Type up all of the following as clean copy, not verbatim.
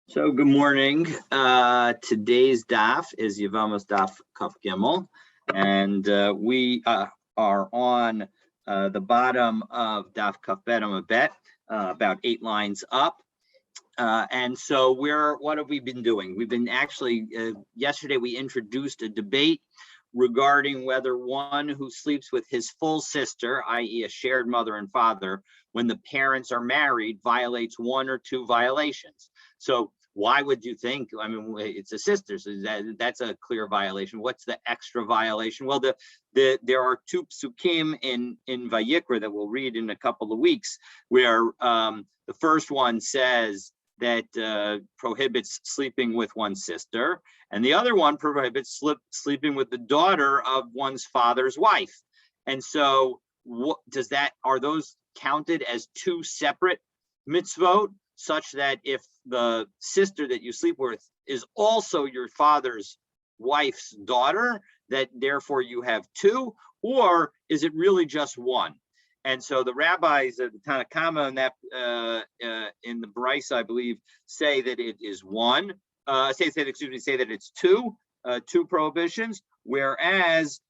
So good morning. Today's daf is Yevamot daf Kaf Gimel, and we are on the bottom of daf Kaf Bet Amud Bet, about 8 lines up. And so what have we been doing? We've been actually, yesterday we introduced a debate regarding whether one who sleeps with his full sister, i.e. a shared mother and father, when the parents are married, violates one or two violations. So why would you think? I mean, it's a sister, so that's a clear violation. What's the extra violation? Well, there are 2 psukim in Vayikra that we'll read in a couple of weeks, where the first one says that prohibits sleeping with one's sister, and the other one prohibits sleeping with the daughter of one's father's wife. And so, are those counted as 2 separate mitzvot, such that if the sister that you sleep with is also your father's wife's daughter, that therefore you have 2, or is it really just 1? And so the rabbis, the Tanakama, in that in the Brisa, I believe, say that it is 1. Say that it's 2 prohibitions, whereas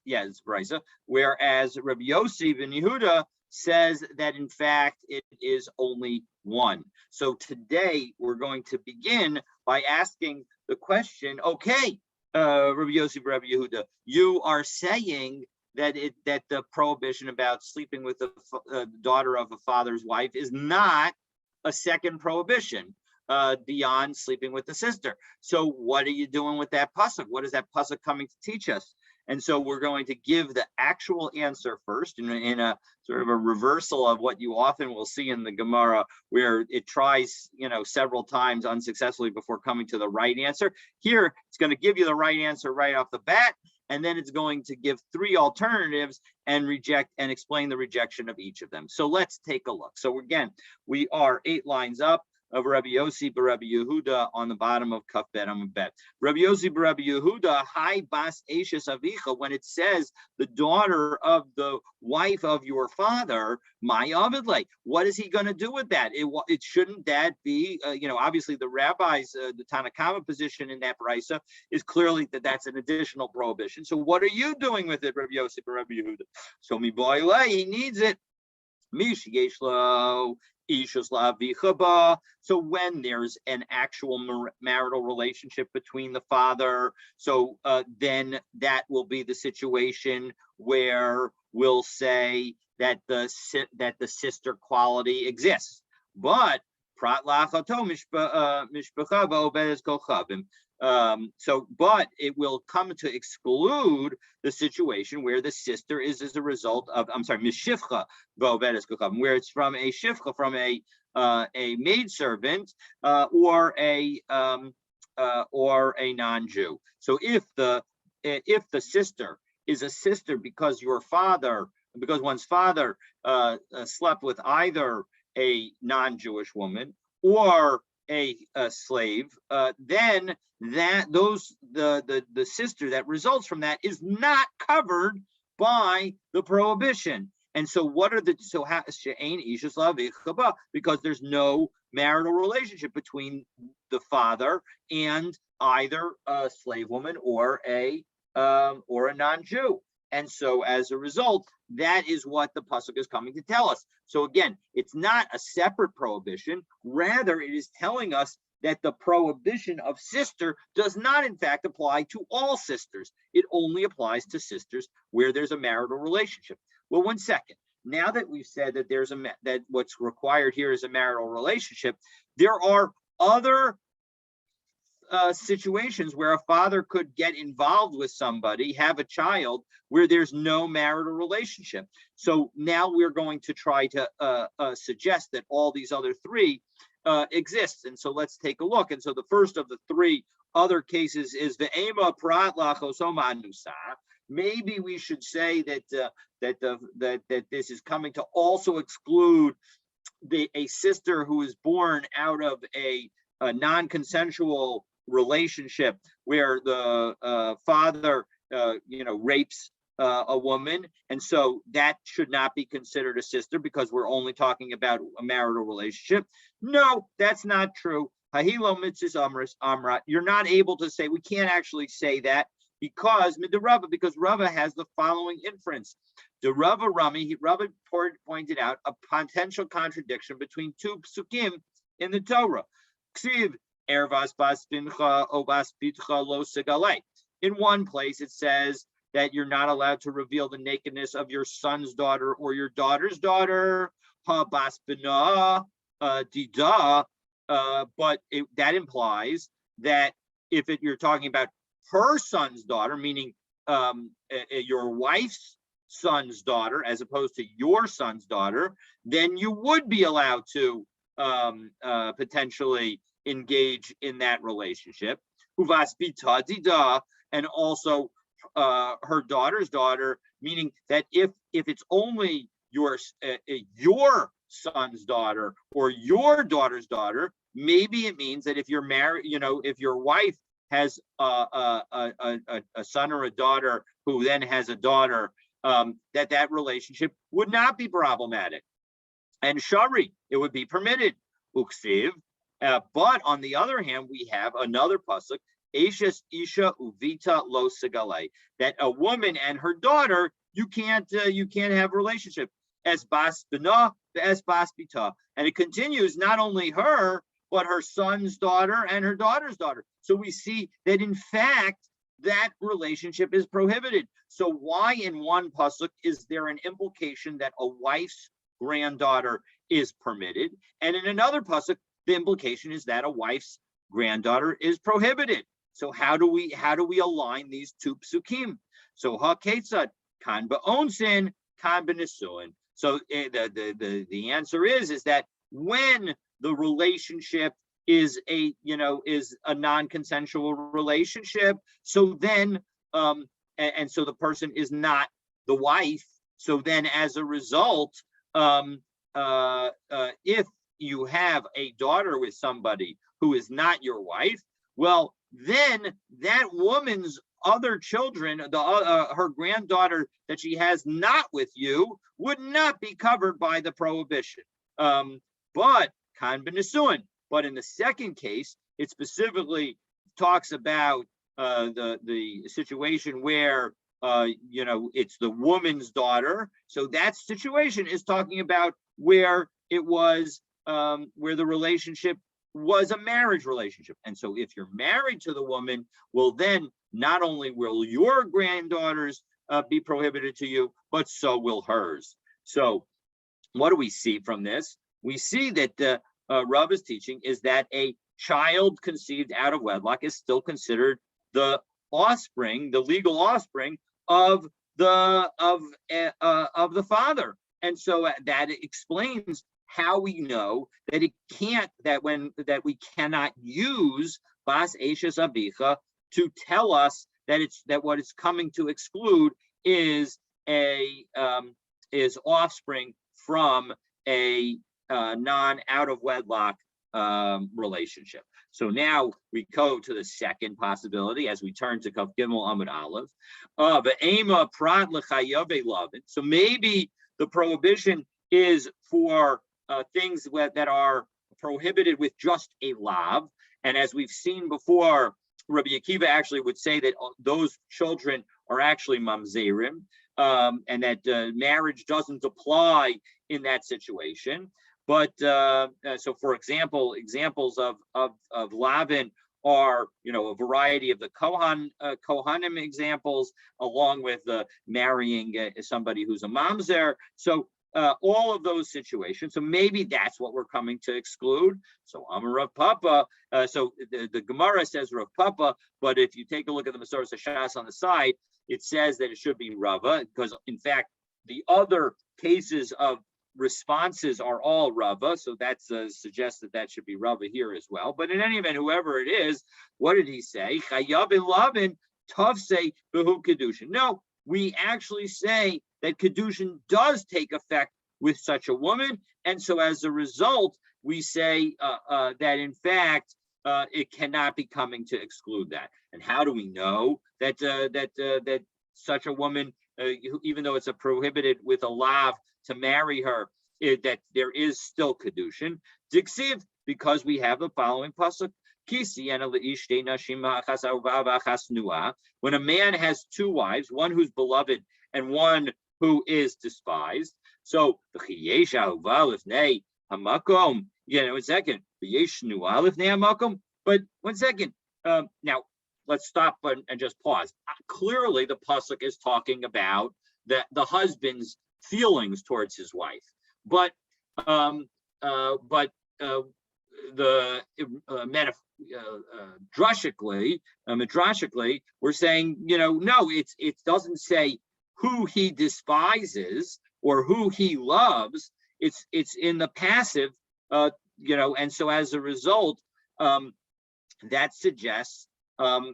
it's Brisa. Whereas Rabbi Yossi ben Yehuda says that in fact it is only 1. So today we're going to begin by asking the question, okay, Rabbi Yossi, Rabbi Yehuda, you are saying that the prohibition about sleeping with the daughter of a father's wife is not a second prohibition beyond sleeping with the sister. So what are you doing with that pasuk? What is that pasuk coming to teach us? And so we're going to give the actual answer first in a sort of a reversal of what you often will see in the Gemara, where it tries, several times unsuccessfully before coming to the right answer. Here, it's going to give you the right answer right off the bat, and then it's going to give 3 alternatives and explain the rejection of each of them. So let's take a look. So again, we are 8 lines up of Rabbi Yossi Rabbi Yehuda on the bottom of Kaf Bet Amud Bet. Rabbi Yossi Rabbi Yehuda, Hai Bas Eshes Avicha, when it says the daughter of the wife of your father, my Avidle, what is he going to do with that? It shouldn't that be, obviously the rabbis, the Tanakama position in that brisa is clearly that that's an additional prohibition. So what are you doing with it, Rabbi Yossi Rabbi Yehuda? So mi boile, he needs it. So when there's an actual marital relationship between the father, so then that will be the situation where we'll say that the sister quality exists. But but it will come to exclude the situation where the sister is as a result of, mishivcha v'ovedes kochav, where it's from a shivcha, from a maidservant or a non-Jew. So if the sister is a sister because one's father slept with either a non-Jewish woman or a slave, then the sister that results from that is not covered by the prohibition. And so because there's no marital relationship between the father and either a slave woman or a non-Jew. And so as a result, that is what the pasuk is coming to tell us. So again, it's not a separate prohibition. Rather, it is telling us that the prohibition of sister does not, in fact, apply to all sisters. It only applies to sisters where there's a marital relationship. Well, one second. Now that we've said that that what's required here is a marital relationship, there are other situations where a father could get involved with somebody, have a child, where there's no marital relationship. So now we're going to try to suggest that all these other 3 exist. And so let's take a look. And so the first of the 3 other cases is the ema prat lachosoma anusa. Maybe we should say that this is coming to also exclude a sister who is born out of a non-consensual relationship where the father rapes a woman, and so that should not be considered a sister because we're only talking about a marital relationship. No, that's not true. Hahilo mitzis amris amrat. You're not able to say, we can't actually say that because Rava has the following inference. The Rava pointed out a potential contradiction between two psukim in the Torah. Ksiv ervas bas bincha o bas bitcha lo segalei. In one place it says that you're not allowed to reveal the nakedness of your son's daughter or your daughter's daughter. Ha bas bina dida. But that implies that if you're talking about her son's daughter, meaning your wife's son's daughter, as opposed to your son's daughter, then you would be allowed to potentially engage in that relationship. And also her daughter's daughter, meaning that if it's only your son's daughter or your daughter's daughter, maybe it means that if you're married, if your wife has a son or a daughter who then has a daughter, that relationship would not be problematic. And shari, it would be permitted. Uksiv. But on the other hand, we have another pasuk, Eshes Isha Uvita Lo Segale, that a woman and her daughter, you can't have a relationship. As bas bina, as bas bita. And it continues, not only her, but her son's daughter and her daughter's daughter. So we see that in fact, that relationship is prohibited. So why in one pasuk is there an implication that a wife's granddaughter is permitted, and in another pasuk the implication is that a wife's granddaughter is prohibited? So how do we align these two psukim? So ha ketzad kan ba'onsin kan b'nisuin. So the answer is that when the relationship is a non-consensual relationship, so then and so the person is not the wife. So then as a result, if you have a daughter with somebody who is not your wife, well, then that woman's other children, her granddaughter that she has not with you, would not be covered by the prohibition. But kan b'nisuin. But in the second case, it specifically talks about the situation where it's the woman's daughter. So that situation is talking about where it was where the relationship was a marriage relationship. And so if you're married to the woman, well, then not only will your granddaughters be prohibited to you, but so will hers. So what do we see from this? We see that Rava's teaching is that a child conceived out of wedlock is still considered the offspring, the legal offspring of the father. And so that explains how we know that we cannot use bas eshes avicha to tell us that what it's coming to exclude is offspring from a non-out of wedlock relationship. So now we go to the second possibility as we turn to Kaf Gimel Amud Aleph. Ve'ema prat l'chayav lavin. So maybe the prohibition is for things that are prohibited with just a lav. And as we've seen before, Rabbi Akiva actually would say that those children are actually mamzerim, and that marriage doesn't apply in that situation. But so, for example, examples of lavin are, a variety of the Kohanim examples, along with marrying somebody who's a mamzer. So all of those situations. So maybe that's what we're coming to exclude. So Amar Rav Papa. So the Gemara says Rav Papa, but if you take a look at the Masoras Hashas on the side, it says that it should be Rava, because in fact the other cases of responses are all Rava, so that suggests that should be Rava here as well. But in any event, whoever it is, what did he say? Chayav lavin tavsei behu kedushin. No, we actually say that kedushin does take effect with such a woman, and so as a result, we say that in fact it cannot be coming to exclude that. And how do we know that such a woman even though it's a prohibited with a lav to marry her, that there is still kedushin. Diksiv, because we have the following pasuk. When a man has two wives, one who's beloved and one who is despised. So but one second. Now let's stop and just pause. Clearly, the pasuk is talking about the husband's feelings towards his wife, but midrashically, we're saying, no, it doesn't say who he despises or who he loves. It's in the passive, and so as a result, that suggests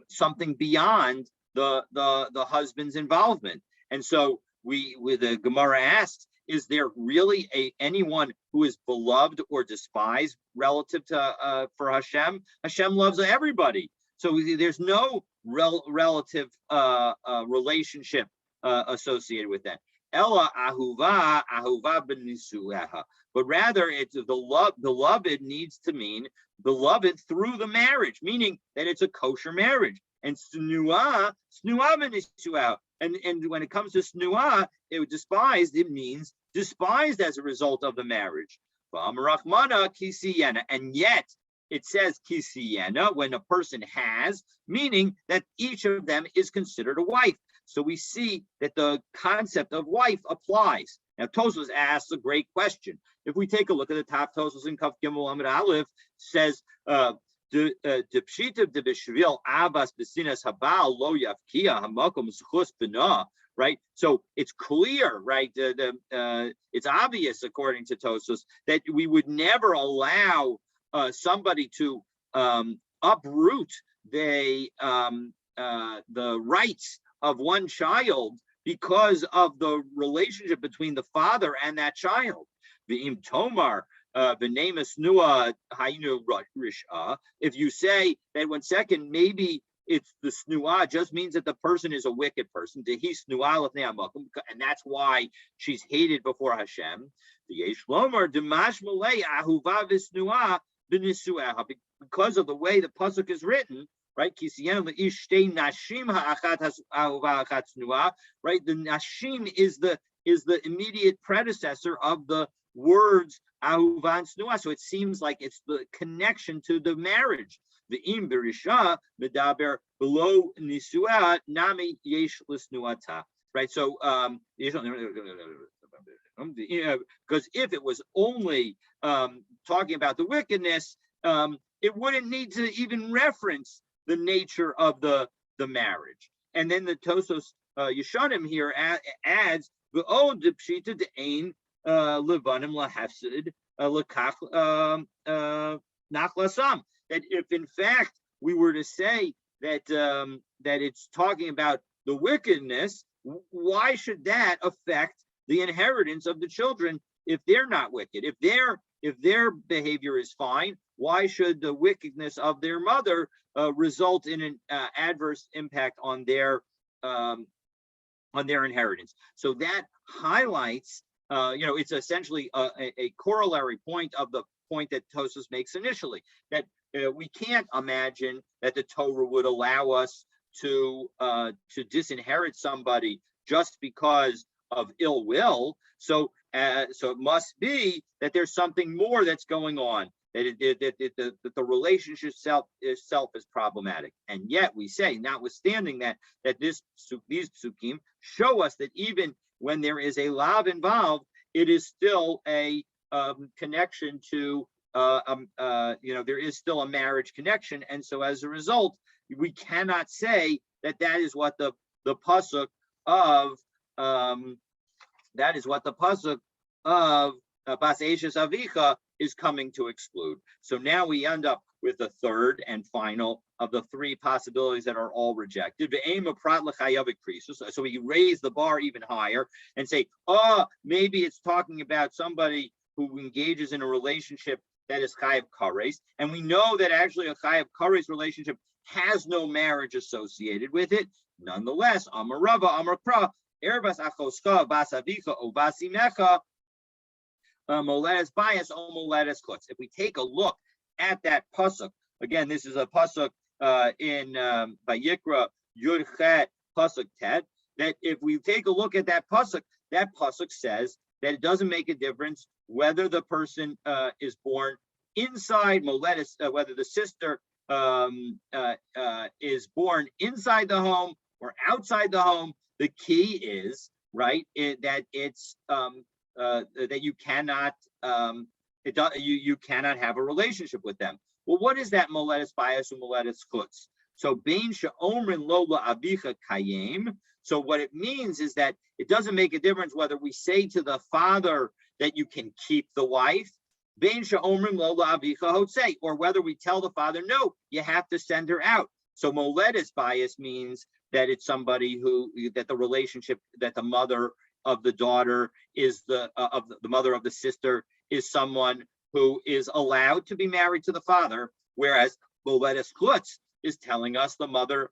something beyond the husband's involvement. And so the Gemara asks, is there really anyone who is beloved or despised relative to for Hashem? Hashem loves everybody, so there's no relative relationship associated with that. Ella ahuva b'nisueha, but rather it's the beloved needs to mean beloved through the marriage, meaning that it's a kosher marriage. And snua b'nisueha, and when it comes to snua, despised, it means despised as a result of the marriage. And yet it says kisiyena when a person has, meaning that each of them is considered a wife. So we see that the concept of wife applies. Now Tosfos asks a great question. If we take a look at the top Tosfos in Kaf Gimel Amud Aleph, says the pshita de b'shvil avas b'sinas habal lo yafkia hamakom zchus b'na. Right, so it's clear, right? It's obvious, according to Tosfos, that we would never allow somebody to uproot the rights of one child because of the relationship between the father and that child. V'im tomar v'nemas nua haynu risha. If you say that, one second, maybe it's the snua just means that the person is a wicked person, and that's why she's hated before Hashem. Because of the way the pasuk is written, right? Right, the nashim is the immediate predecessor of the words ahuva and snua, so it seems like it's the connection to the marriage. The im berisha medaber below nisua nami yesh l'snuata. Right, so because if it was only talking about the wickedness, it wouldn't need to even reference the nature of the marriage. And then the Tosfos Yeshanim here adds the old pshita de ein levanim lahafsid lekach nachlasam. That if in fact we were to say that that it's talking about the wickedness, why should that affect the inheritance of the children if they're not wicked? If their behavior is fine, why should the wickedness of their mother result in an adverse impact on their inheritance? So that highlights, it's essentially a corollary point of the point that Tosfos makes initially, that we can't imagine that the Torah would allow us to disinherit somebody just because of ill will. So it must be that there's something more that's going on, that the relationship itself is problematic. And yet we say, notwithstanding that these psukim show us that even when there is a lav involved, it is still a connection to there is still a marriage connection, and so as a result, we cannot say that is what the pasuk of Bas Eshes Avicha is coming to exclude. So now we end up with the third and final of the three possibilities that are all rejected. So we raise the bar even higher and say, maybe it's talking about somebody who engages in a relationship that is chayav kares, and we know that actually a chayav kares relationship has no marriage associated with it. Nonetheless, Amar Rava, Amar Kra, Erebas achoska bas avicha o bas imecha moledes bias o moledes chutz. If we take a look at that pasuk, again, this is a pasuk in Vayikra Yud Chet pasuk Tet. That if we take a look at that pasuk says that it doesn't make a difference whether the person is born inside moledis, whether the sister is born inside the home or outside the home. The key is that it's that you cannot you cannot have a relationship with them. Well, what is that moledis bias or moledis chutz? So bein she'omrin lo la'avicha kayem. So what it means is that it doesn't make a difference whether we say to the father that you can keep the wife, bein she'omrin lo la'avicha hotzei, or whether we tell the father, no, you have to send her out. So moledis bias means that it's somebody that the relationship, that the mother of the daughter is the mother of the sister is someone who is allowed to be married to the father, whereas moledis chutz is telling us the mother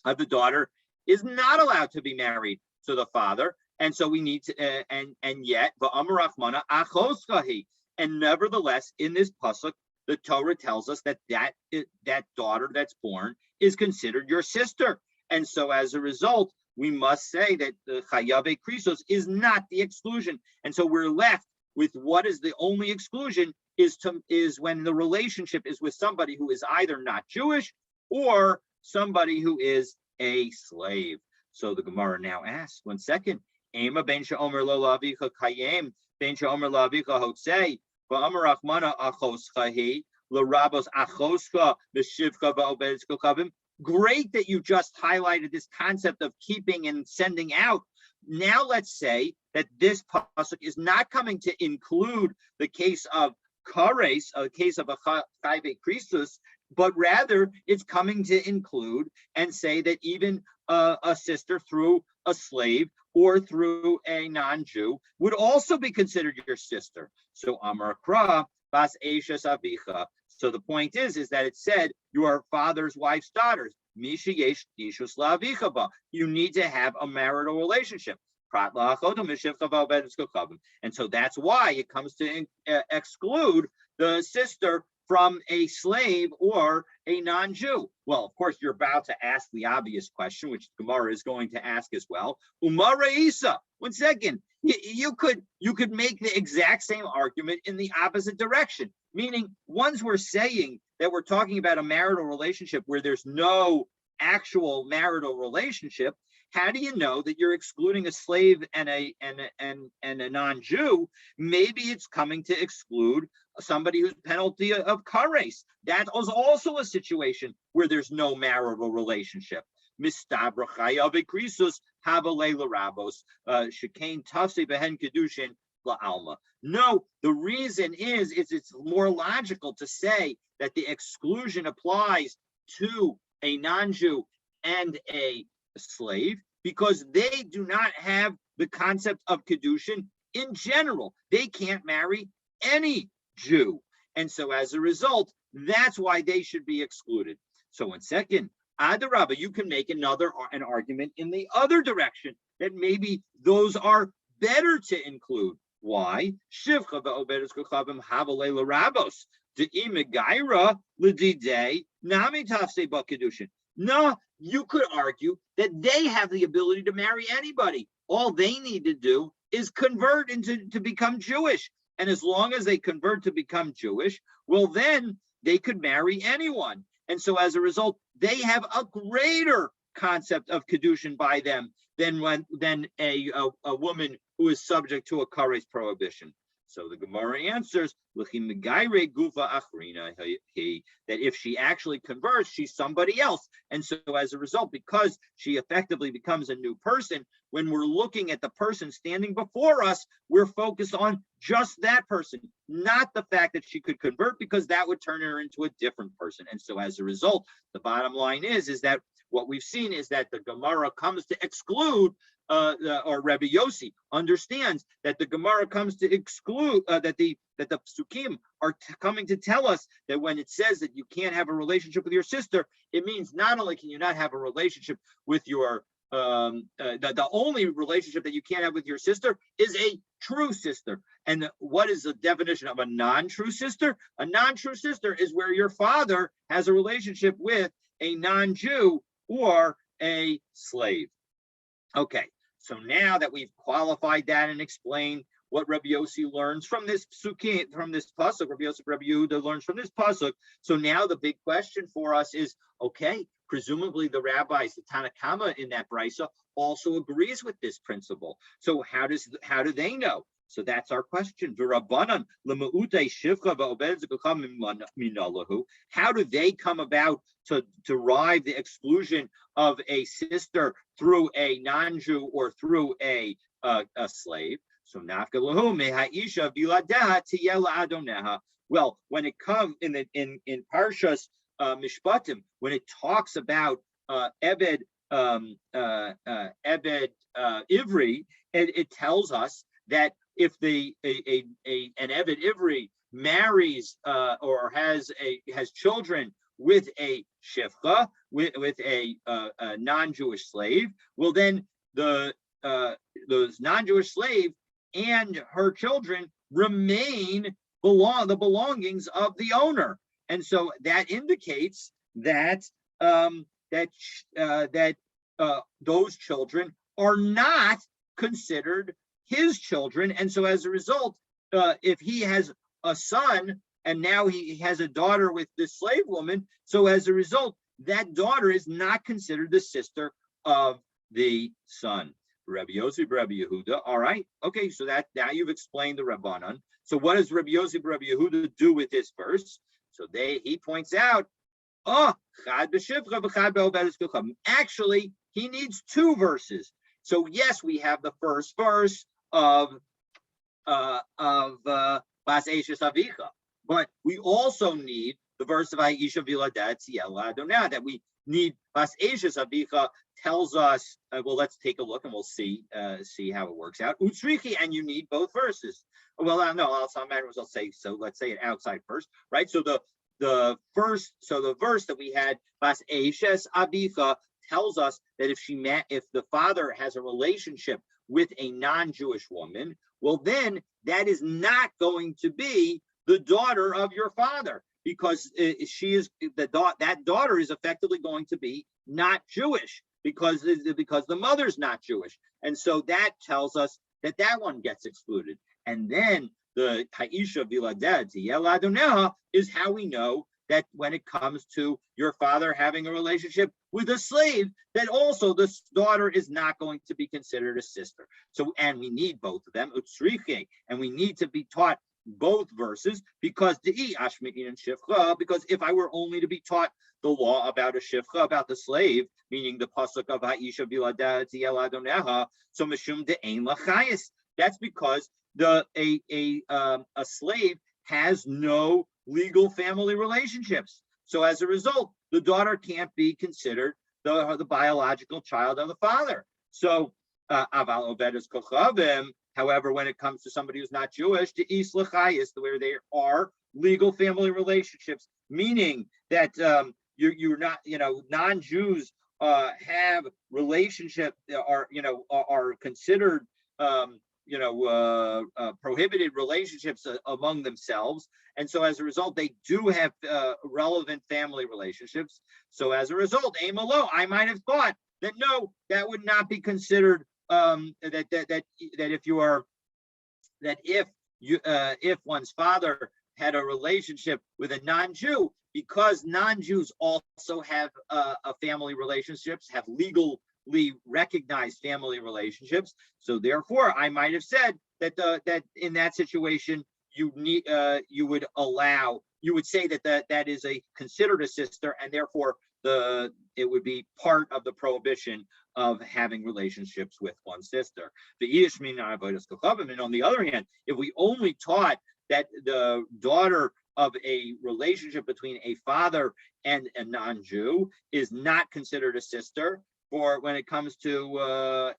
of the daughter is not allowed to be married to the father, and so we need to and yet va'amarachmana achoskahi, and nevertheless in this pasuk the Torah tells us that daughter that's born is considered your sister, and so as a result we must say that the chayave krisos is not the exclusion, and so we're left with what is the only exclusion is when the relationship is with somebody who is either not Jewish or somebody who is a slave. So the Gemara now asks, 1 second, Ema ben she'omer lo la'avicha kayem, ben she'omer la'avicha hotzei, va'amar achmana achoschahi, l'rabos achoska, b'shivcha va'obedizko kavim. Great that you just highlighted this concept of keeping and sending out. Now let's say that this pasuk is not coming to include the case of kares, a case of a chayve kristus, but rather it's coming to include and say that even a sister through a slave or through a non-Jew would also be considered your sister. So Amar Kra bas eshes avicha. So the point is that it said your father's wife's daughters. Misha yesh ishus la'avicha ba. You need to have a marital relationship. And so that's why it comes to exclude the sister from a slave or a non-Jew. Well, of course, you're about to ask the obvious question, which Gemara is going to ask as well. Umara Isa. 1 second. You could make the exact same argument in the opposite direction, meaning once we're saying that we're talking about a marital relationship where there's no actual marital relationship, how do you know that you're excluding a slave and a non-Jew? Maybe it's coming to exclude somebody who's penalty of kares. That was also a situation where there's no marital relationship. Mistabra chayav krisus havalei l'rabos shekain tafse behen kedushin la'alma. No, the reason is it's more logical to say that the exclusion applies to a non-Jew and a slave because they do not have the concept of kedushin in general. They can't marry any Jew, and so as a result, that's why they should be excluded. So in second, Adarabba, you can make an argument in the other direction that maybe those are better to include. Why? Shivcha ve'obedes kochavim havalei l'rabos de'imegaira l'didei nami tafsei ba'kedushin. No, you could argue that they have the ability to marry anybody. All they need to do is convert to become Jewish. And as long as they convert to become Jewish, well, then they could marry anyone. And so as a result, they have a greater concept of kedushin by them than a woman who is subject to a kares prohibition. So the Gemara answers, that if she actually converts, she's somebody else. And so as a result, because she effectively becomes a new person, when we're looking at the person standing before us, we're focused on just that person, not the fact that she could convert, because that would turn her into a different person. And so as a result, the bottom line is that what we've seen is that the Gemara comes to exclude, or Rabbi Yossi understands that the Gemara comes to exclude, that the Psukim are coming to tell us that when it says that you can't have a relationship with your sister, it means not only can you not have a relationship with your the only relationship that you can't have with your sister is a true sister. And what is the definition of a non-true sister? A non-true sister is where your father has a relationship with a non-Jew or a slave. Okay, so now that we've qualified that and explained what Rabbi Yossi learns from this psukim, from this pasuk, Rabbi Yossi, Rabbi Yehuda learns from this pasuk. So now the big question for us is, okay, presumably the rabbis, the Tanakama in that brisa also agrees with this principle. So how do they know? So that's our question. How do they come about to derive the exclusion of a sister through a non-Jew or through a slave? So well, when it comes in Parshas Mishpatim, when it talks about Ebed Ivri, it tells us that if an Eved Ivri marries or has children with a shifcha, with a non-Jewish slave, well then those non-Jewish slave and her children remain the belongings of the owner, and so that indicates that those children are not considered his children. And so as a result, if he has a son and now he has a daughter with this slave woman, so as a result, that daughter is not considered the sister of the son. Rabbi Yossi, Rabbi Yehuda. All right, okay, so that now you've explained the Rabbanan. So what does Rabbi Yossi, Rabbi Yehuda do with this verse? So he points out, actually, he needs two verses. So yes, we have the first verse of Bas Eishes Avicha, but we also need the verse of Ha'isha Viladet Tziela Adonai, that we need. Bas Eishes Avicha tells us, well, let's take a look and we'll see how it works out. Utsrichi, and you need both verses. Well, no, I'll say, so let's say it outside first, right? So the verse that we had, Bas Eishes Avicha, tells us that if the father has a relationship with a non-Jewish woman, well, then that is not going to be the daughter of your father, because that daughter is effectively going to be not Jewish because the mother's not Jewish, and so that tells us that one gets excluded. And then the Ha'isha Viladet Tziela Adonai is how we know that when it comes to your father having a relationship with a slave, that also this daughter is not going to be considered a sister. So, and we need both of them, utsriche, and we need to be taught both verses, because because if I were only to be taught the law about a shifcha, about the slave, meaning the pasuk of Ha'isha Viladet Tziela Adonai, so mishum de'ein lachayis, that's because a slave has no legal family relationships. So as a result, the daughter can't be considered the biological child of the father. So aval obedes kochavim, however, when it comes to somebody who's not Jewish, to islachayis, where there are legal family relationships, meaning that you're not, non-Jews have relationship, are considered prohibited relationships among themselves. And so as a result, they do have relevant family relationships. So as a result, I might have thought that no, that would not be considered if one's father had a relationship with a non-Jew, because non-Jews also have family relationships, have legally recognized family relationships. So therefore, I might have said that in that situation, you would say that is considered a sister, and therefore it would be part of the prohibition of having relationships with one sister. And on the other hand, if we only taught that the daughter of a relationship between a father and a non-Jew is not considered a sister, for when it comes to a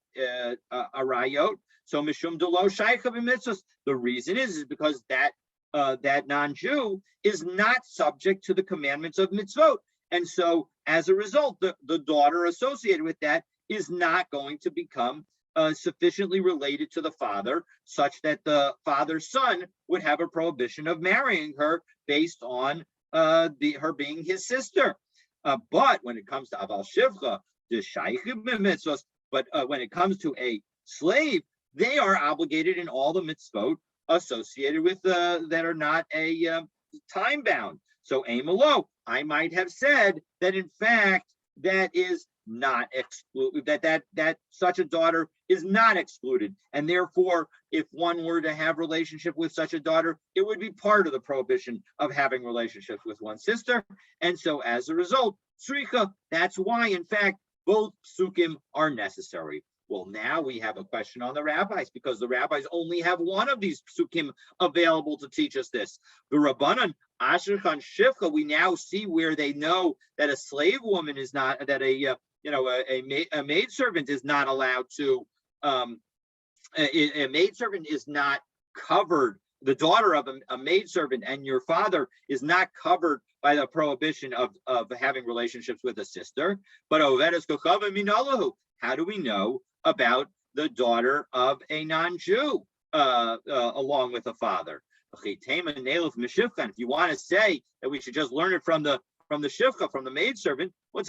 rayot, so mishum delo shaycha b'mitzvos, the reason is because that non-Jew is not subject to the commandments of mitzvot, and so as a result, the daughter associated with that is not going to become sufficiently related to the father, such that the father's son would have a prohibition of marrying her based on her being his sister. But when it comes to Aval Shivcha, but when it comes to a slave, they are obligated in all the mitzvot associated with that are not a time bound. So Amalo, I might have said that in fact that is not excluded, that such a daughter is not excluded, and therefore, if one were to have relationship with such a daughter, it would be part of the prohibition of having relationships with one's sister. And so, as a result, sricha. That's why, in fact, both psukim are necessary. Well, now we have a question on the rabbis, because the rabbis only have one of these psukim available to teach us this. The Rabbanan Asher Chan Shivcha, we now see where they know that a slave woman is not, that a maidservant is not allowed to, a maidservant is not covered. The daughter of a maidservant and your father is not covered by the prohibition of having relationships with a sister. But Ovedes Kochava Minalahu, how do we know about the daughter of a non-Jew along with a father? If you want to say that we should just learn it from the shivcha, from the maidservant, we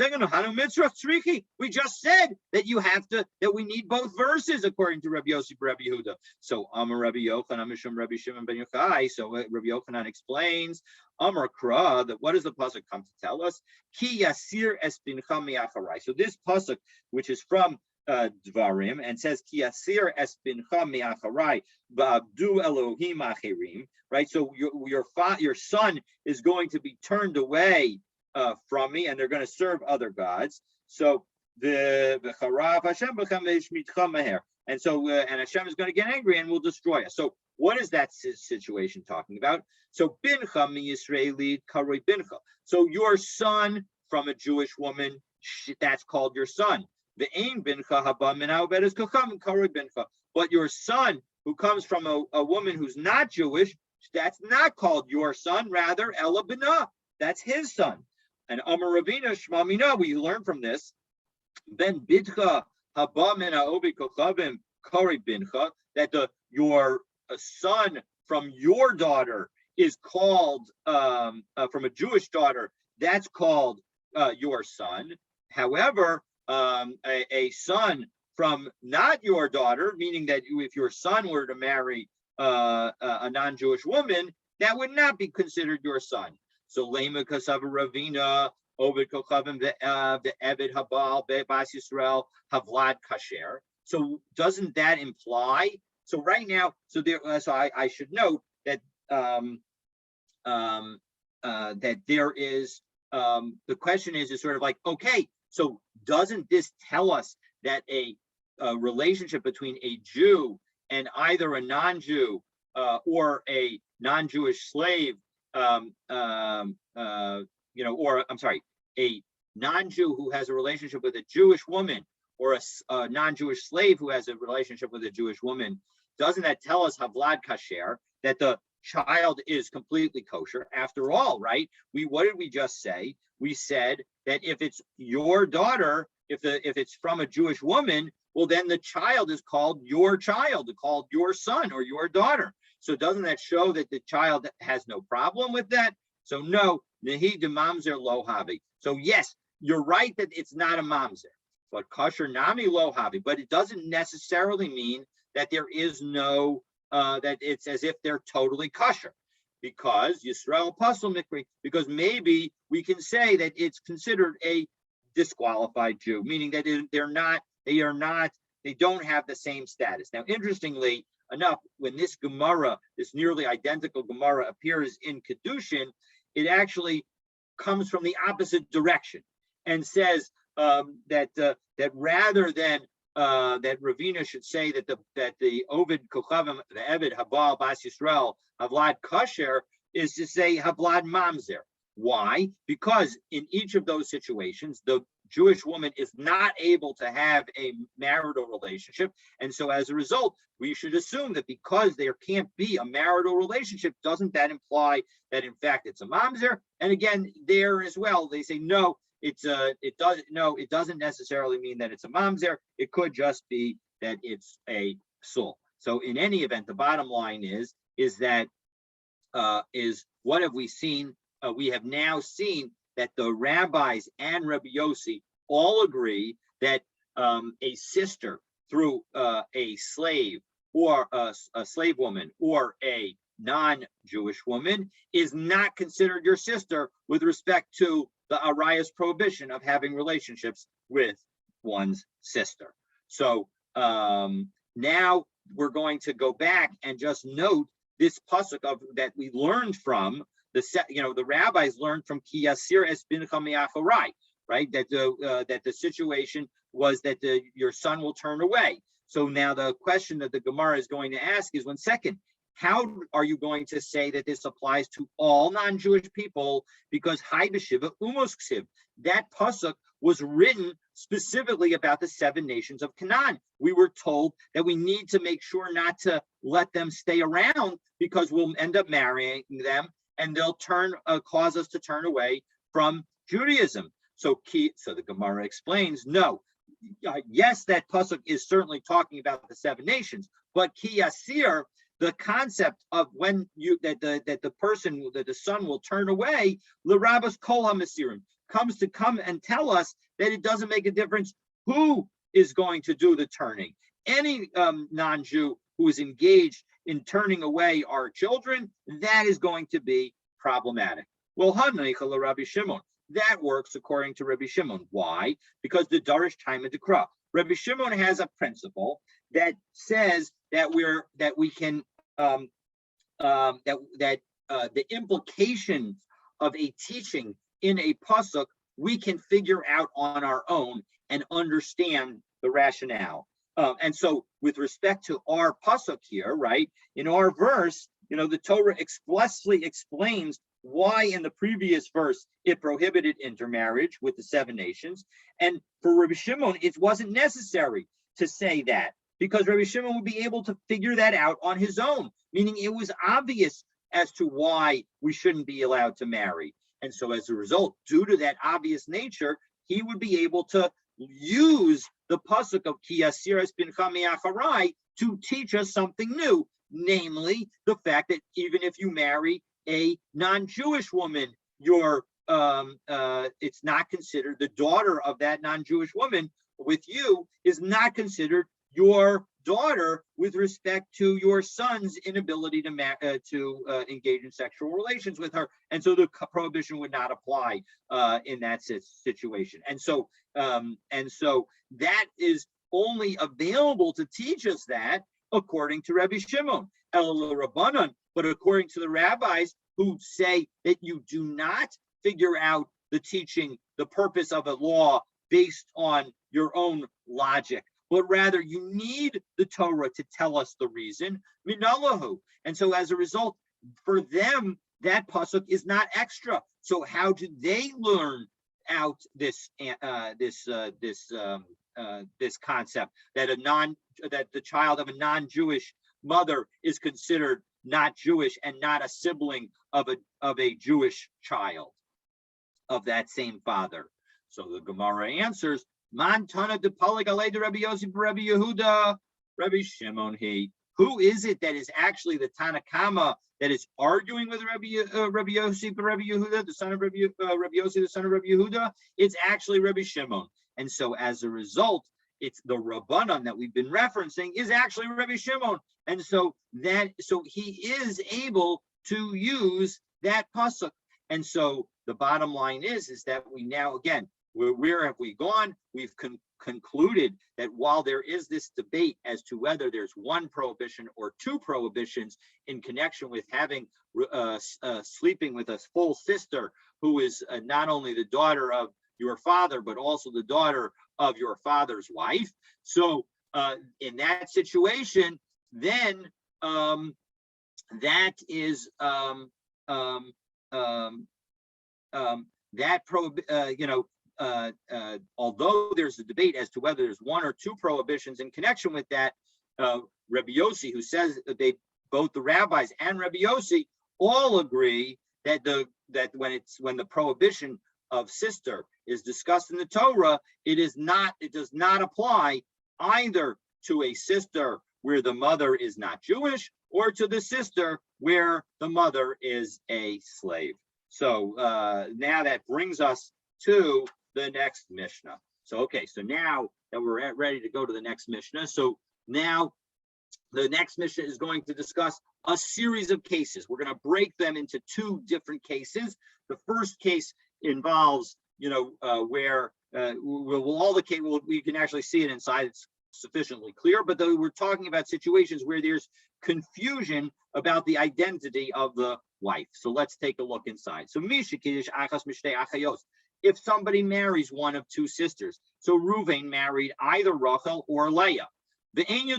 just said that you have to, that we need both verses according to Rabbi Yossi Rabbi Yehuda. So Amar Rabbi Yochanan Mishum Rabbi Shimon ben Yochai. So Rabbi Yochanan explains Amar Kra, that what does the pasuk come to tell us? Ki yasir es bincha miacharai. So this pasuk, which is from Dvarim, and says Ki yasir es bincha miacharai ba'abdu Elohim acherim. Right. So your son is going to be turned away from me, and they're going to serve other gods. So and so and Hashem is going to get angry and will destroy us. So what is that situation talking about? So bincha mi Yisraeli karoi bincha. So your son from a Jewish woman, that's called your son. The ain bincha haba min ha'ovedes kocham karoi bincha. But your son who comes from a woman who's not Jewish, that's not called your son, rather Ella Binah. That's his son. And Amar Ravina Shma Mina, we learn from this. Ben Bidcha Haba Min Ha'ovi Kochavim Kari Bincha, that your son from your daughter is called from a Jewish daughter. That's called your son. However, a son from not your daughter, meaning that if your son were to marry a non-Jewish woman, that would not be considered your son. So Lema Kasav Ravina, Ovid Kochavim, the Eved Habal, Bas Yisrael, Havlad Kasher. So doesn't that imply? So right now, so I should note that that there is the question is sort of like, okay, so doesn't this tell us that a relationship between a Jew and either a non-Jew or a non-Jewish slave, or I'm sorry, a non-Jew who has a relationship with a Jewish woman, or a non-Jewish slave who has a relationship with a Jewish woman, doesn't that tell us Havlad Kasher, that the child is completely kosher? After all, right? What did we just say? We said that if it's your daughter, if it's from a Jewish woman, well, then the child is called your son or your daughter. So doesn't that show that the child has no problem with that? So no, nehi de mamzer lo havi. So yes, you're right that it's not a mamzer, but kosher nami lo havi. But it doesn't necessarily mean that there is no, that it's as if they're totally kosher, because Yisrael Pasal Mikri, because maybe we can say that it's considered a disqualified Jew, meaning that they don't have the same status. Now, interestingly enough, when this Gemara, this nearly identical Gemara appears in Kedushin, it actually comes from the opposite direction and says that rather than that Ravina should say that the Ovid Kochavim, the Eved Habal Bas Yisrael Havlad Kasher, is to say Havlad Mamzer. Why? Because in each of those situations, the Jewish woman is not able to have a marital relationship. And so as a result, we should assume that because there can't be a marital relationship, doesn't that imply that in fact it's a mamzer? And again, there as well, they say, no, it doesn't necessarily mean that it's a mamzer. It could just be that it's a psul. So in any event, the bottom line is that what have we seen? We have now seen that the rabbis and Rabbi Yossi all agree that a sister through a slave or a slave woman or a non-Jewish woman is not considered your sister with respect to the Arayas prohibition of having relationships with one's sister. So now we're going to go back and just note this pasuk that we learned from the rabbis learned from Ki Yasir es bincha mi'acharai, right? That the situation was that your son will turn away. So now the question that the Gemara is going to ask is, one second, how are you going to say that this applies to all non-Jewish people? Because Hai b'shiva umos ksiv, that pasuk was written specifically about the 7 nations of Canaan. We were told that we need to make sure not to let them stay around because we'll end up marrying them and they'll cause us to turn away from Judaism. So the Gemara explains, no, yes, that pasuk is certainly talking about the 7 nations, but Ki Yasir, the concept of when the son will turn away, l'rabas kol hamasirim, comes to come and tell us that it doesn't make a difference who is going to do the turning. Any non-Jew who is engaged in turning away our children, that is going to be problematic. Well, haneicha Rabbi Shimon, that works according to Rabbi Shimon. Why? Because the Darish time of Dekra. Rabbi Shimon has a principle that says that the implications of a teaching in a pasuk we can figure out on our own and understand the rationale. And so, with respect to our pasuk here, right, in our verse, the Torah explicitly explains why in the previous verse it prohibited intermarriage with the 7 nations. And for Rabbi Shimon, it wasn't necessary to say that because Rabbi Shimon would be able to figure that out on his own, meaning it was obvious as to why we shouldn't be allowed to marry. And so as a result, due to that obvious nature, he would be able to use the pasuk of Ki Yasir es bincha mi'acharai to teach us something new, namely the fact that even if you marry a non-Jewish woman, it's not considered, the daughter of that non-Jewish woman with you is not considered your daughter with respect to your son's inability to engage in sexual relations with her, and so the prohibition would not apply in that situation. And so that is only available to teach us that according to Rabbi Shimon, El Rabbanan, but according to the rabbis who say that you do not figure out the teaching, the purpose of a law based on your own logic, but rather you need the Torah to tell us the reason, minalahu. And so as a result, for them, that pasuk is not extra. So how do they learn out this concept that the child of a non-Jewish mother is considered not Jewish and not a sibling of a Jewish child of that same father? So the Gemara answers, Man Tana de Paligale de Rabbi Yossi Rabbi Yehuda, Rabbi Shimon he. Who is it that is actually the Tanakama that is arguing with Rabbi Yossi Rabbi Yehuda, the son of Rabbi Yossi, the son of Rabbi Yehuda? It's actually Rabbi Shimon. And so as a result, it's the Rabbanan that we've been referencing is actually Rabbi Shimon. And so he is able to use that pasuk. And so the bottom line is that we now, again, where have we gone? We've concluded that while there is this debate as to whether there's one prohibition or 2 prohibitions in connection with having sleeping with a full sister who is not only the daughter of your father, but also the daughter of your father's wife. So in that situation, then that is although there's a debate as to whether there's 1 or 2 prohibitions in connection with that, Rabbi Yossi, who says that both the rabbis and Rabbi Yossi all agree that when the prohibition of sister is discussed in the Torah, it does not apply either to a sister where the mother is not Jewish or to the sister where the mother is a slave. So now that brings us to the next Mishnah. So, okay, so now that we're ready to go to the next Mishnah, so now the next Mishnah is going to discuss a series of cases. We're going to break them into two different cases. The first case involves, where we can actually see it inside. It's sufficiently clear, but though we're talking about situations where there's confusion about the identity of the wife. So let's take a look inside. So if somebody marries one of two sisters, so Reuven married either Rachel or Leah, but he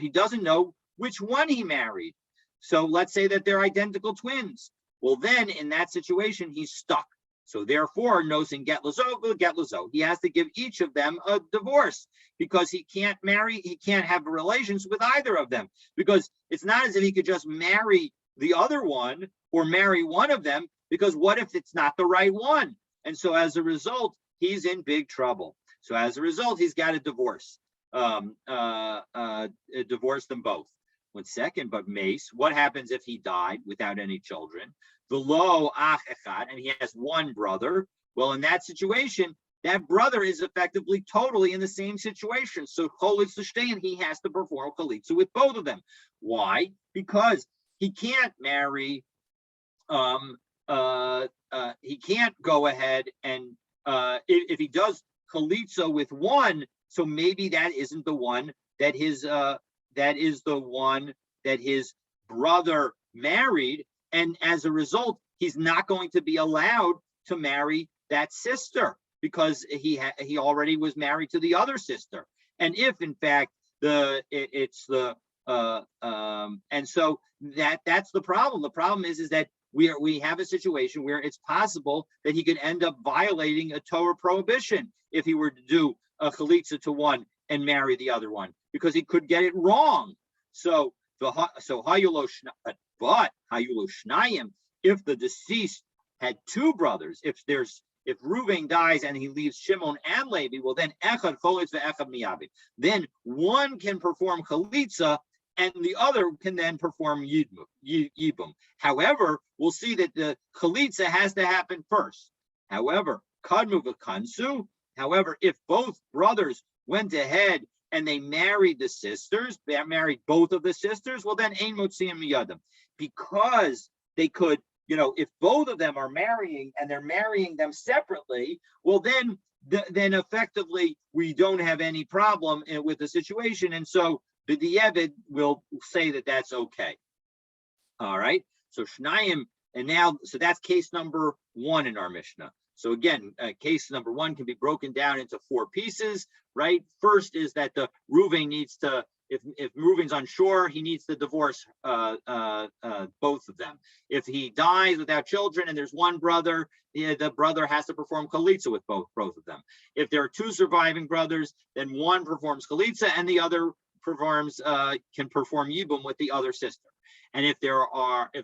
doesn't know which one he married. So let's say that they're identical twins. Well, then in that situation, he's stuck. So therefore, nosin get lazo. He has to give each of them a divorce because he can't have relations with either of them, because it's not as if he could just marry the other one or marry one of them, because what if it's not the right one? And so as a result, he's in big trouble. So as a result, he's got to divorce them both. One second, but Mace, what happens if he died without any children? The lo ach echad, and he has one brother. Well, in that situation, that brother is effectively totally in the same situation. So cholitz l'shtein, he has to perform chalitza with both of them. Why? Because he can't marry. He can't go ahead and if he does chalitza with one, so maybe that isn't the one that his brother married, and as a result, he's not going to be allowed to marry that sister because he already was married to the other sister. And if in fact and so that's the problem. The problem is that we have a situation where it's possible that he could end up violating a Torah prohibition if he were to do a chalitza to one and marry the other one, because he could get it wrong. So hayulo shnayim, if the deceased had two brothers, if Reuven dies and he leaves Shimon and Levi, well then echad cholitz ve'echad miyabim. Then one can perform chalitza and the other can then perform yibum. However, we'll see that the chalitza has to happen first. However, kadmu v'kansu. However, if both brothers went ahead and they married the sisters, they married both of the sisters, well then ein motziim miyadam, because they could, if both of them are marrying and they're marrying them separately, well then effectively we don't have any problem with the situation, and so the Diavad will say that that's okay. All right. So Shnayim, and now, so that's case number one in our Mishnah. So again, case number one can be broken down into four pieces, right? First is that the Reuven needs to, if Reuven's unsure, he needs to divorce both of them. If he dies without children and there's one brother, the brother has to perform chalitza with both of them. If there are two surviving brothers, then one performs chalitza and the other can perform yibum with the other sister. And if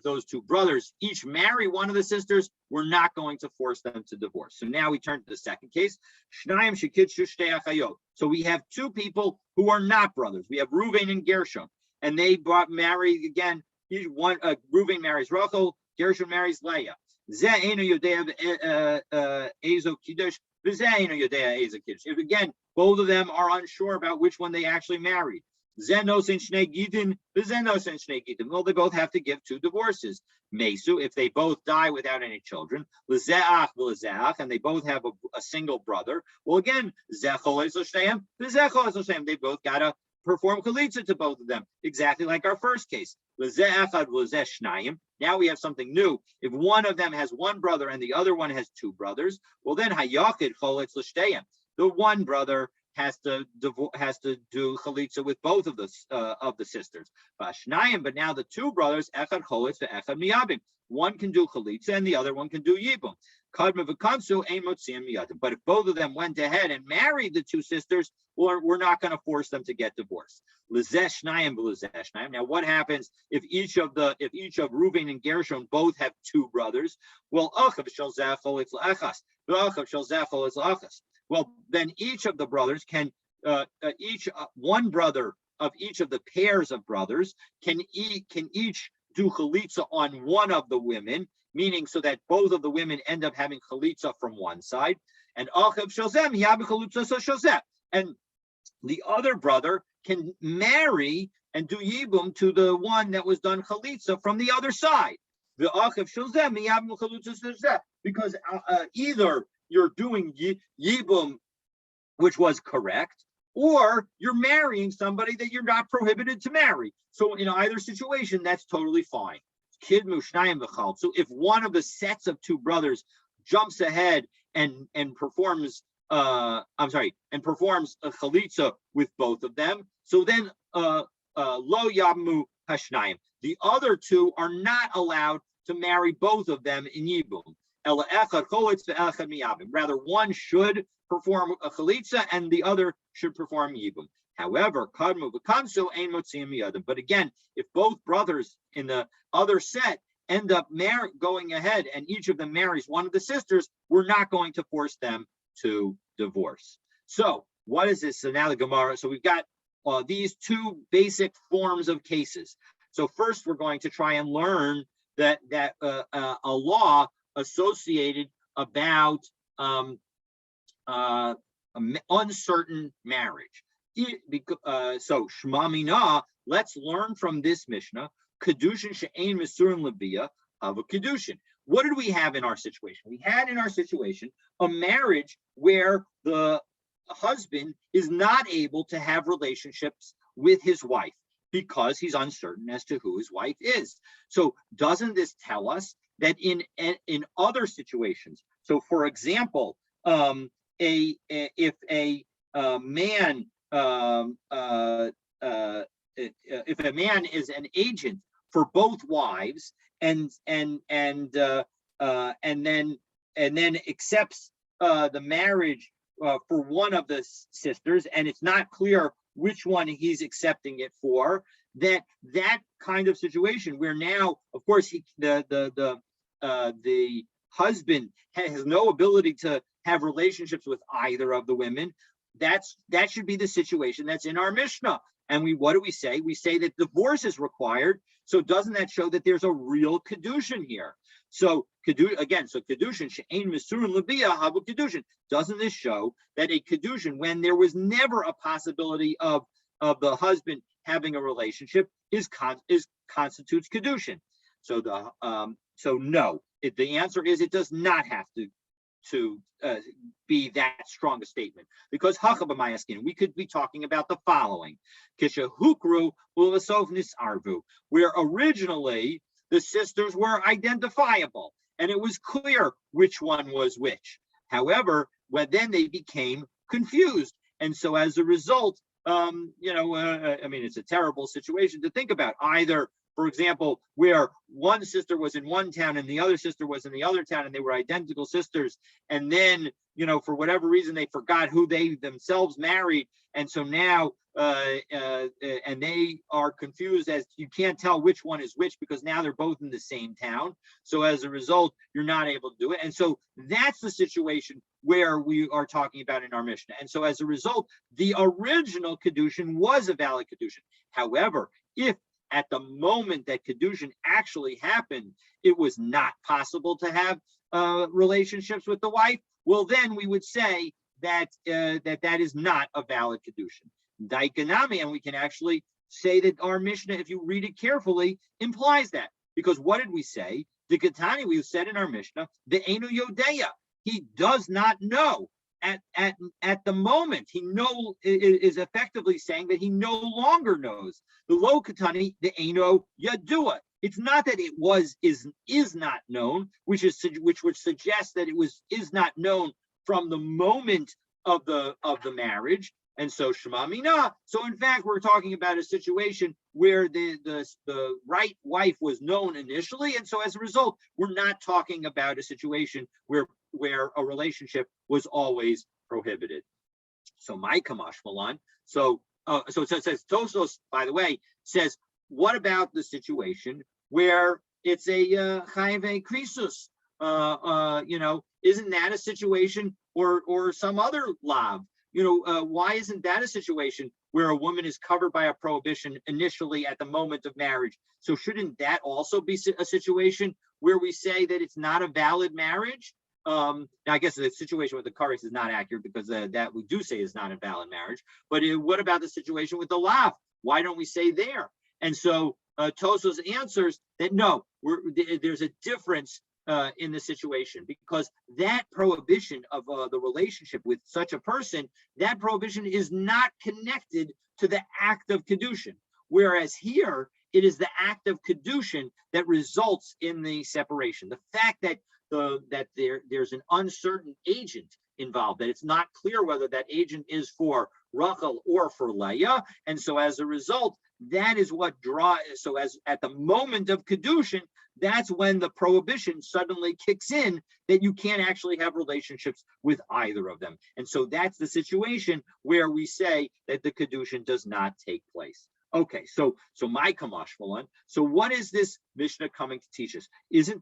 those two brothers each marry one of the sisters, we're not going to force them to divorce. So now we turn to the second case. So we have two people who are not brothers. We have Reuven and Gershon, and they marry again. Reuven marries Rachel, Gershon marries Leah. If again, both of them are unsure about which one they actually married. Well, they both have to give two divorces. Mesu, if they both die without any children, and they both have a single brother. Well, again, they both got to perform chalitza to both of them, exactly like our first case. Now we have something new. If one of them has one brother and the other one has two brothers, well then the one brother has to do chalitza with both of the sisters. But now the two brothers, echad cholitz ve'echad miyabim. One can do chalitza and the other one can do yibum. But if both of them went ahead and married the two sisters, we're not going to force them to get divorced. Now, what happens if each of Reuben and Gershon both have two brothers? Well, then each of the brothers can one brother of each of the pairs of brothers can each do chalitza on one of the women, meaning so that both of the women end up having chalitza from one side, and the other brother can marry and do yibum to the one that was done chalitza from the other side. Because either you're doing yibum, which was correct, or you're marrying somebody that you're not prohibited to marry. So in either situation, that's totally fine. So if one of the sets of two brothers jumps ahead and performs a chalitza with both of them, so then lo yabmu hashnayim, the other two are not allowed to marry both of them in yibum. Rather, one should perform a chalitza and the other should perform yibum. However, but again, if both brothers in the other set end up going ahead and each of them marries one of the sisters, we're not going to force them to divorce. So what is this? So now the Gemara, so we've got these two basic forms of cases. So first we're going to try and learn that a law associated about uncertain marriage. So Shema Mina, let's learn from this Mishnah, Kedushin she'ein misurin labia of a Kedushin. What did we have in our situation? We had in our situation a marriage where the husband is not able to have relationships with his wife because he's uncertain as to who his wife is. So doesn't this tell us that in other situations, so for example, if a man is an agent for both wives and then accepts the marriage for one of the sisters, and it's not clear which one he's accepting it for, that kind of situation where now, of course, the husband has no ability to have relationships with either of the women. That should be the situation that's in our Mishnah. And what do we say? We say that divorce is required. So doesn't that show that there's a real kedushin here? So kedushin she'ein misurin labia habu kedushin. Doesn't this show that a kedushin, when there was never a possibility of the husband having a relationship, constitutes kedushin? So no. The answer is it does not have to be that strong a statement, because we could be talking about the following: where originally the sisters were identifiable and it was clear which one was which. However, then they became confused, and so as a result, it's a terrible situation to think about. Either, for example, where one sister was in one town and the other sister was in the other town and they were identical sisters, and then, for whatever reason, they forgot who they themselves married. And so now, and they are confused as you can't tell which one is which because now they're both in the same town. So as a result, you're not able to do it. And so that's the situation where we are talking about in our Mishnah. And so as a result, the original Kedushin was a valid Kedushin. However, if at the moment that Kedushin actually happened, it was not possible to have relationships with the wife, well, then we would say that that is not a valid Kedushin. Daikanami, and we can actually say that our Mishnah, if you read it carefully, implies that. Because what did we say? The Ketani, we said in our Mishnah, the Einu Yodeya, he does not know. At the moment, he is effectively saying that he no longer knows. The Lo Ketani, the Eino Yadua. It's not that it is not known, which would suggest that it is not known from the moment of the marriage. And so Shema Mina. So in fact, we're talking about a situation where the right wife was known initially, and so as a result, we're not talking about a situation where a relationship was always prohibited. So my Kamash Malan. So it says Tosos, by the way, says, what about the situation where it's a chayve krisus? Isn't that a situation or some other lav? Why isn't that a situation where a woman is covered by a prohibition initially at the moment of marriage? So shouldn't that also be a situation where we say that it's not a valid marriage? Now, I guess the situation with the kares is not accurate because that we do say is not a valid marriage. But what about the situation with the lav? Why don't we say there? And so Tosos answers that no, there's a difference in the situation, because that prohibition of the relationship with such a person, that prohibition is not connected to the act of kedushin. Whereas here, it is the act of kedushin that results in the separation. The fact that there's an uncertain agent involved, that it's not clear whether that agent is for Rachel or for Leah, and so as a result, that is what draws. So as at the moment of kedushin, that's when the prohibition suddenly kicks in that you can't actually have relationships with either of them. And so that's the situation where we say that the kedushin does not take place. Okay, so my Kamash Malan. So what is this Mishnah coming to teach us? Isn't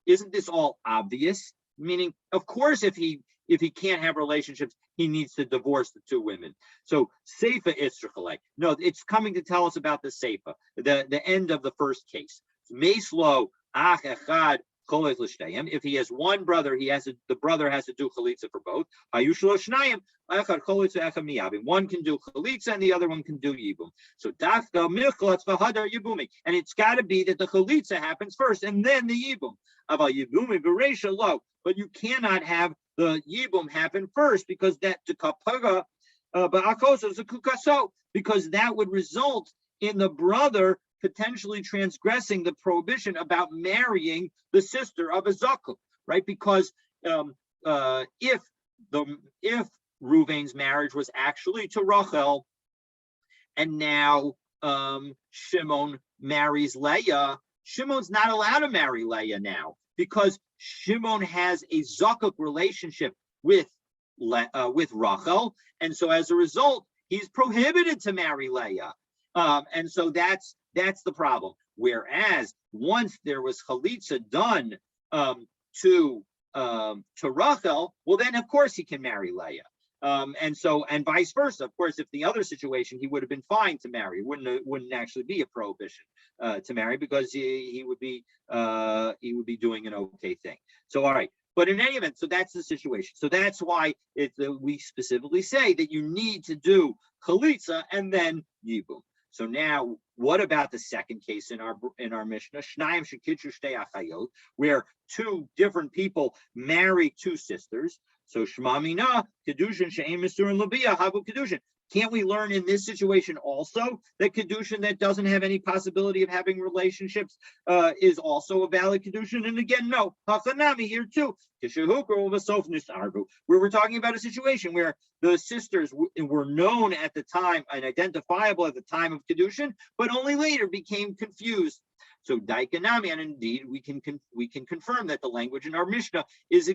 this all obvious? Meaning, of course, if he can't have relationships, he needs to divorce the two women. So Seifa Itzrachalei. No, it's coming to tell us about the Seifa, the end of the first case. Meislo ach echad cholet l'shteihem. If he has one brother, the brother has to do chalitza for both. Hayushlo shnayim echad choletza echad miyabim. One can do chalitza and the other one can do yibum. So dafka milchatz v'hadar yibumi. And it's got to be that the chalitza happens first and then the yibum. Aval yibumi v'reisha lo. But you cannot have the yibum happen first because that tekapaga ba'akoso zekukaso, because that would result in the brother potentially transgressing the prohibition about marrying the sister of a zakuk, right? Because if Ruvain's marriage was actually to Rachel, and now Shimon marries Leah, Shimon's not allowed to marry Leah now because Shimon has a zakuk relationship with Rachel, and so as a result, he's prohibited to marry Leah, and so that's the problem. Whereas once there was chalitza done to Rachel, well then of course he can marry Leah, and vice versa. Of course, if the other situation, he would have been fine to marry. It wouldn't actually be a prohibition to marry because he would be doing an okay thing. So all right. But in any event, so that's the situation. So that's why we specifically say that you need to do chalitza and then yibum. So now, what about the second case in our Mishnah, Shnayim shekitzu shtei achayot, where two different people marry two sisters? So Shema Mina kedushin she'ein misurin l'biyah havu kedushin. Can't we learn in this situation also that kedushin that doesn't have any possibility of having relationships is also a valid kedushin? And again, no, hachanami here too. Where we're talking about a situation where the sisters were known at the time and identifiable at the time of kedushin, but only later became confused. So daikanami, and indeed we can confirm that the language in our Mishnah is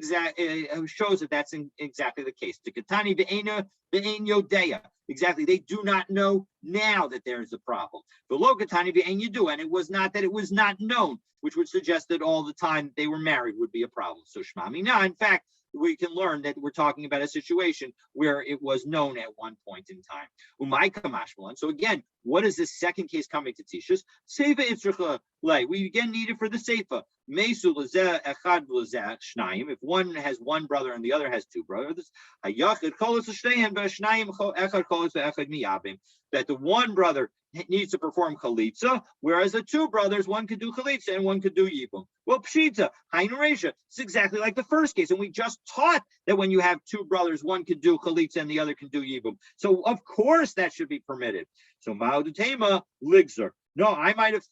shows that that's exactly the case. Tikatani ve'ena ve'en yodeya. Exactly, they do not know now that there is a problem. V'lo katani ve'en yodu, and it was not that it was not known, which would suggest that all the time they were married would be a problem. So Shema Mina, in fact, we can learn that we're talking about a situation where it was known at one point in time. Umay kamashmalan. So again, what is this second case coming to teach us? Seifa itzricha lay. We again need it for the seifa. Mesu lezeh echad lezeh shnayim. If one has one brother and the other has two brothers, hayachid cholos shteihem v'shnayim echad cholos v'echad miyabim. That the one brother needs to perform chalitza, whereas the two brothers, one could do chalitza and one could do yibum. Well, pshita, hainu reisha. It's exactly like the first case, and we just taught that when you have two brothers, one could do chalitza and the other can do yibum. So of course that should be permitted. So ma'odutema ligzer. No, I might have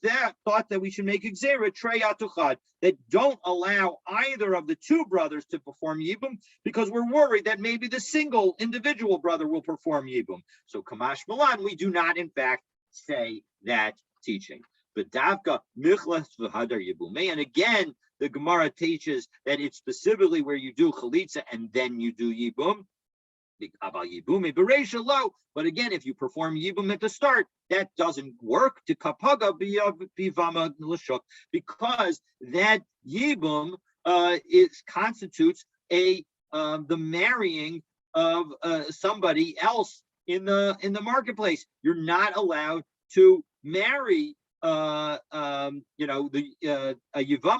thought that we should make Xera Trey Atuchad, that don't allow either of the two brothers to perform Yibum, because we're worried that maybe the single individual brother will perform Yibum. So Kamash Malan, we do not in fact say that teaching. But Davka Michlas v'Hadar Yibume, and again, the Gemara teaches that it's specifically where you do Chalitza and then you do Yibum. But again, if you perform Yibum at the start, that doesn't work to Kapaga Bivama Lashuk, because that Yibum constitutes the marrying of somebody else in the marketplace. You're not allowed to marry. A Yevamah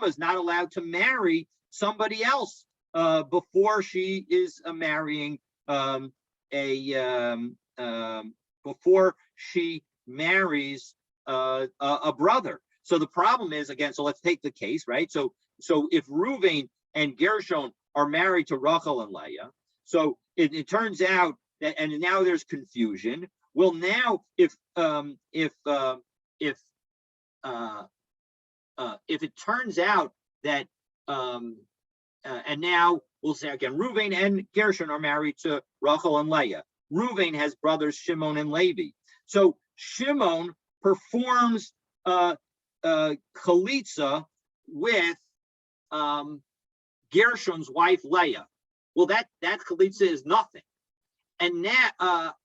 is not allowed to marry somebody else before she is marrying before she marries a brother. So the problem is, again, so let's take the case, right? So if Reuven and Gershon are married to Rachel and Leah, so it turns out that, and now there's confusion. Well, now if it turns out that and now we'll say again, Reuven and Gershon are married to Rachel and Leah. Reuven has brothers Shimon and Levi. So Shimon performs chalitza with Gershon's wife Leah. Well, that chalitza is nothing. And now,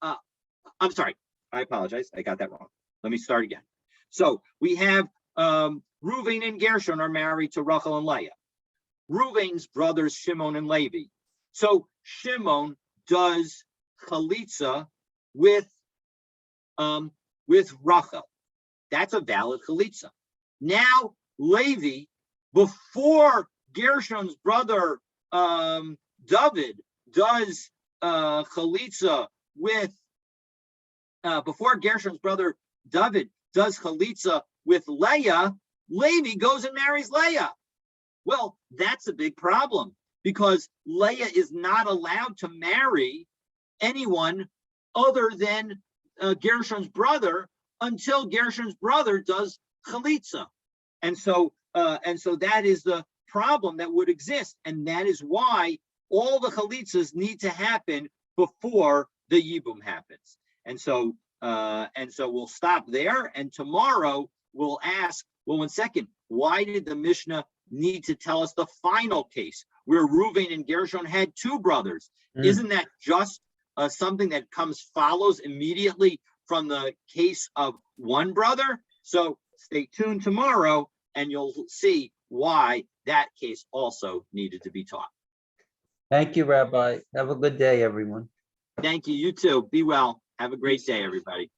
I'm sorry, I apologize, I got that wrong. Let me start again. So we have Reuven and Gershon are married to Rachel and Leah. Reuven's brothers Shimon and Levi. So Shimon does chalitza with Rachel. That's a valid chalitza. Now Levi, before Gershon's brother David does chalitza with before Gershon's brother David does chalitza with Leah, Levi goes and marries Leah. Well, that's a big problem, because Leah is not allowed to marry anyone other than Gershon's brother until Gershon's brother does chalitza, and so that is the problem that would exist, and that is why all the chalitzas need to happen before the yibum happens. And so we'll stop there, and tomorrow we'll ask, well, 1 second, why did the Mishnah need to tell us the final case where Reuven and Gershon had two brothers? Isn't that just something that follows immediately from the case of one brother? So stay tuned tomorrow and you'll see why that case also needed to be taught. Thank you, Rabbi. Have a good day, everyone. Thank you. You too. Be well. Have a great day, everybody.